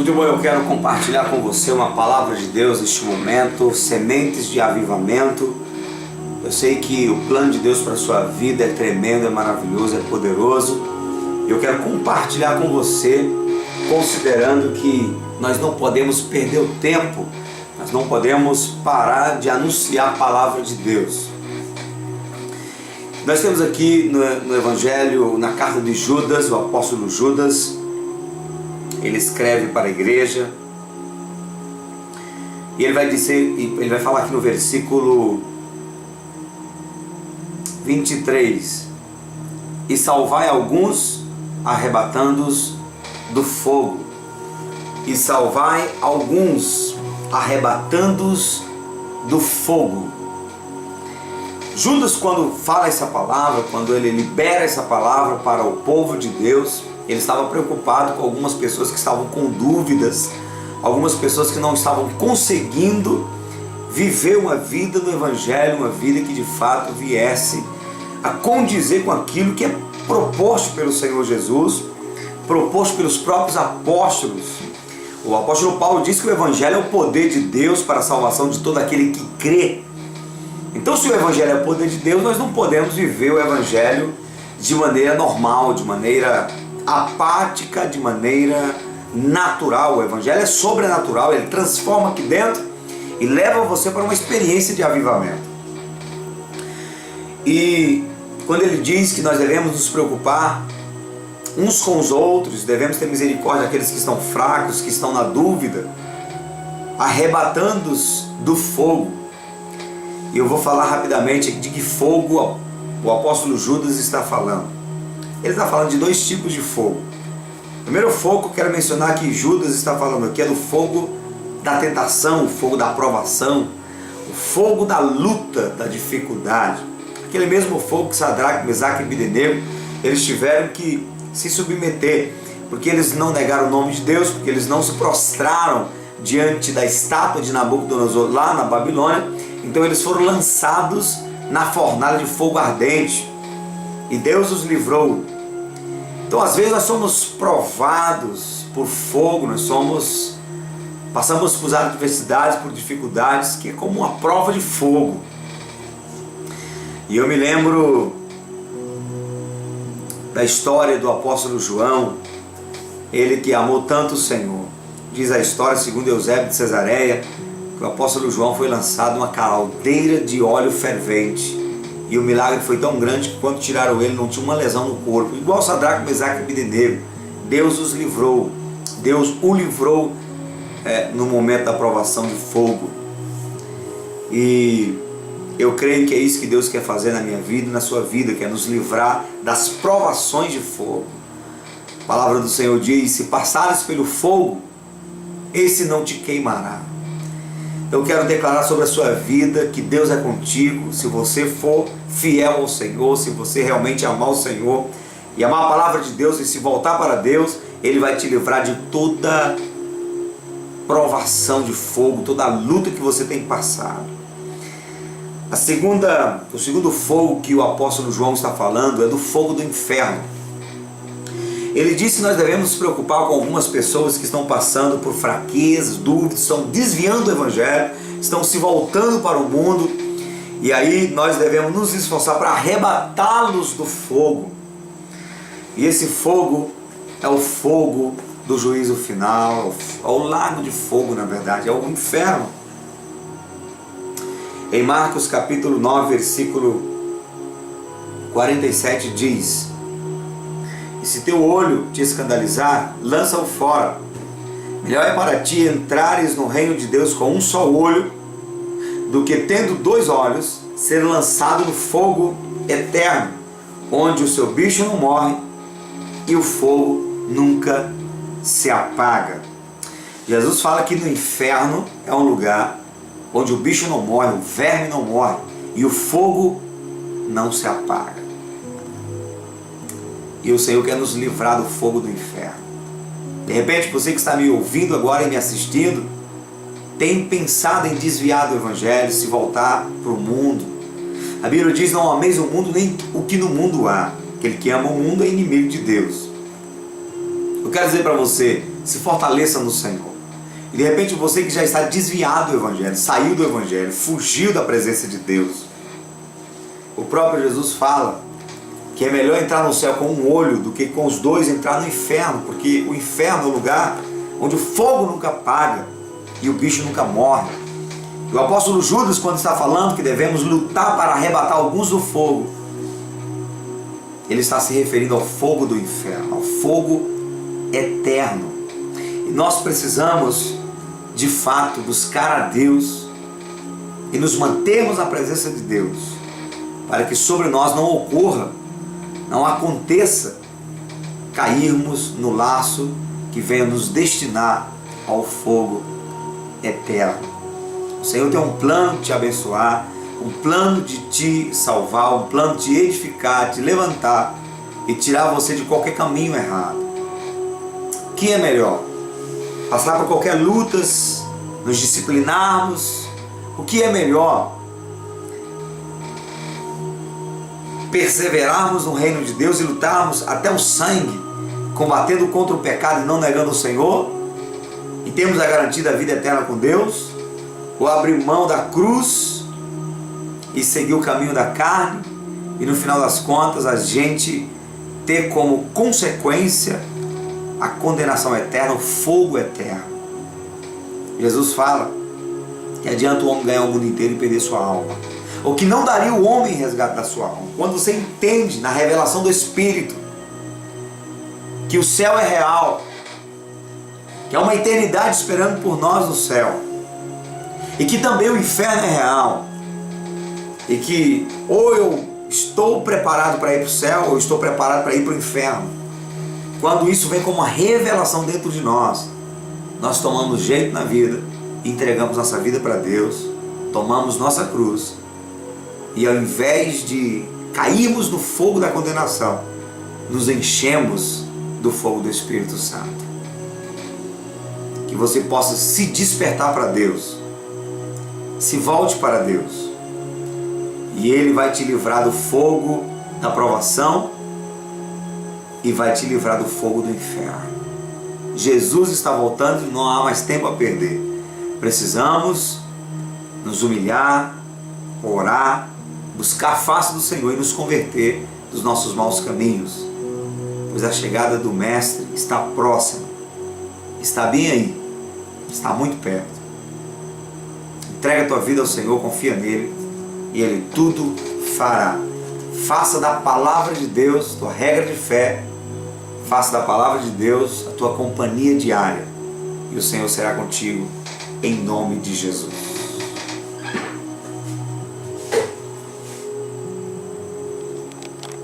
Muito bom, eu quero compartilhar com você uma palavra de Deus neste momento, sementes de avivamento. Eu sei que o plano de Deus para a sua vida é tremendo, é maravilhoso, é poderoso. Eu quero compartilhar com você, considerando que nós não podemos perder o tempo, nós não podemos parar de anunciar a palavra de Deus. Nós temos aqui no Evangelho, na carta de Judas, o apóstolo Judas, ele escreve para a igreja, e ele vai dizer, ele vai falar aqui no versículo 23, e salvai alguns, arrebatando-os do fogo, e salvai alguns, arrebatando-os do fogo. Judas, quando fala essa palavra, quando ele libera essa palavra para o povo de Deus, ele estava preocupado com algumas pessoas que estavam com dúvidas, algumas pessoas que não estavam conseguindo viver uma vida no Evangelho, uma vida que de fato viesse a condizer com aquilo que é proposto pelo Senhor Jesus, proposto pelos próprios apóstolos. O apóstolo Paulo diz que o Evangelho é o poder de Deus para a salvação de todo aquele que crê. Então, se o Evangelho é o poder de Deus, nós não podemos viver o Evangelho de maneira normal, de maneira apática, de maneira natural. O Evangelho é sobrenatural, ele transforma aqui dentro e leva você para uma experiência de avivamento. E quando ele diz que nós devemos nos preocupar uns com os outros, devemos ter misericórdia daqueles que estão fracos, que estão na dúvida, arrebatando-os do fogo. E eu vou falar rapidamente de que fogo o apóstolo Judas está falando. Ele está falando de dois tipos de fogo. O primeiro fogo que eu quero mencionar que Judas está falando aqui é do fogo da tentação, o fogo da provação, o fogo da luta, da dificuldade. Aquele mesmo fogo que Sadraque, Mesaque e Abdenego, eles tiveram que se submeter, porque eles não negaram o nome de Deus, porque eles não se prostraram diante da estátua de Nabucodonosor lá na Babilônia. Então eles foram lançados na fornalha de fogo ardente e Deus os livrou. Então às vezes nós somos provados por fogo, passamos por adversidades, por dificuldades, que é como uma prova de fogo. E eu me lembro da história do apóstolo João, ele que amou tanto o Senhor. Diz a história, segundo Eusébio de Cesareia, que o apóstolo João foi lançado numa caldeira de óleo fervente. E o milagre foi tão grande que quando tiraram ele não tinha uma lesão no corpo. Igual Sadraque, Mesaque e Abdenego. Deus os livrou. Deus o livrou no momento da provação de fogo. E eu creio que é isso que Deus quer fazer na minha vida e na sua vida, quer nos livrar das provações de fogo. A palavra do Senhor diz: se passares pelo fogo, esse não te queimará. Eu quero declarar sobre a sua vida que Deus é contigo. Se você for fiel ao Senhor, se você realmente amar o Senhor e amar a palavra de Deus e se voltar para Deus, Ele vai te livrar de toda provação de fogo, toda luta que você tem passado. O segundo fogo que o apóstolo João está falando é do fogo do inferno. Ele disse que nós devemos nos preocupar com algumas pessoas que estão passando por fraquezas, dúvidas, estão desviando do Evangelho, estão se voltando para o mundo, e aí nós devemos nos esforçar para arrebatá-los do fogo. E esse fogo é o fogo do juízo final, é o lago de fogo, na verdade, é o inferno. Em Marcos capítulo 9, versículo 47 diz: e se teu olho te escandalizar, lança-o fora. Melhor é para ti entrares no reino de Deus com um só olho, do que tendo dois olhos, ser lançado no fogo eterno, onde o seu bicho não morre e o fogo nunca se apaga. Jesus fala que no inferno é um lugar onde o bicho não morre, o verme não morre e o fogo não se apaga. E o Senhor quer nos livrar do fogo do inferno. De repente, você que está me ouvindo agora e me assistindo, tem pensado em desviar do Evangelho, se voltar para o mundo. A Bíblia diz: não ameis o mundo nem o que no mundo há. Aquele que ama o mundo é inimigo de Deus. Eu quero dizer para você, se fortaleça no Senhor. E de repente você que já está desviado do Evangelho, saiu do Evangelho, fugiu da presença de Deus. O próprio Jesus fala que é melhor entrar no céu com um olho do que com os dois entrar no inferno, porque o inferno é o lugar onde o fogo nunca apaga e o bicho nunca morre. E o apóstolo Judas, quando está falando que devemos lutar para arrebatar alguns do fogo, ele está se referindo ao fogo do inferno, ao fogo eterno. E nós precisamos, de fato, buscar a Deus e nos mantermos na presença de Deus, para que sobre nós não ocorra, não aconteça cairmos no laço que venha nos destinar ao fogo eterno. O Senhor tem um plano de te abençoar, um plano de te salvar, um plano de te edificar, te levantar e tirar você de qualquer caminho errado. O que é melhor? Passar por qualquer lutas, nos disciplinarmos? O que é melhor? Perseverarmos no reino de Deus e lutarmos até o sangue, combatendo contra o pecado e não negando o Senhor, e temos a garantia da vida eterna com Deus? Ou abrir mão da cruz e seguir o caminho da carne, e no final das contas a gente ter como consequência a condenação eterna, o fogo eterno? Jesus fala que adianta o homem ganhar o mundo inteiro e perder sua alma, ou que não daria o homem em resgate da sua alma. Quando você entende na revelação do Espírito que o céu é real, que há uma eternidade esperando por nós no céu, e que também o inferno é real, e que ou eu estou preparado para ir para o céu, ou estou preparado para ir para o inferno. Quando isso vem como uma revelação dentro de nós, nós tomamos jeito na vida, entregamos nossa vida para Deus, tomamos nossa cruz, e ao invés de cairmos no fogo da condenação, nos enchemos do fogo do Espírito Santo. Que você possa se despertar para Deus, se volte para Deus, e Ele vai te livrar do fogo da provação e vai te livrar do fogo do inferno. Jesus está voltando e não há mais tempo a perder. Precisamos nos humilhar, orar, buscar a face do Senhor e nos converter dos nossos maus caminhos, pois a chegada do Mestre está próxima, está bem aí, está muito perto. Entrega a tua vida ao Senhor, confia nele e Ele tudo fará. Faça da palavra de Deus tua regra de fé, faça da palavra de Deus a tua companhia diária, e o Senhor será contigo, em nome de Jesus.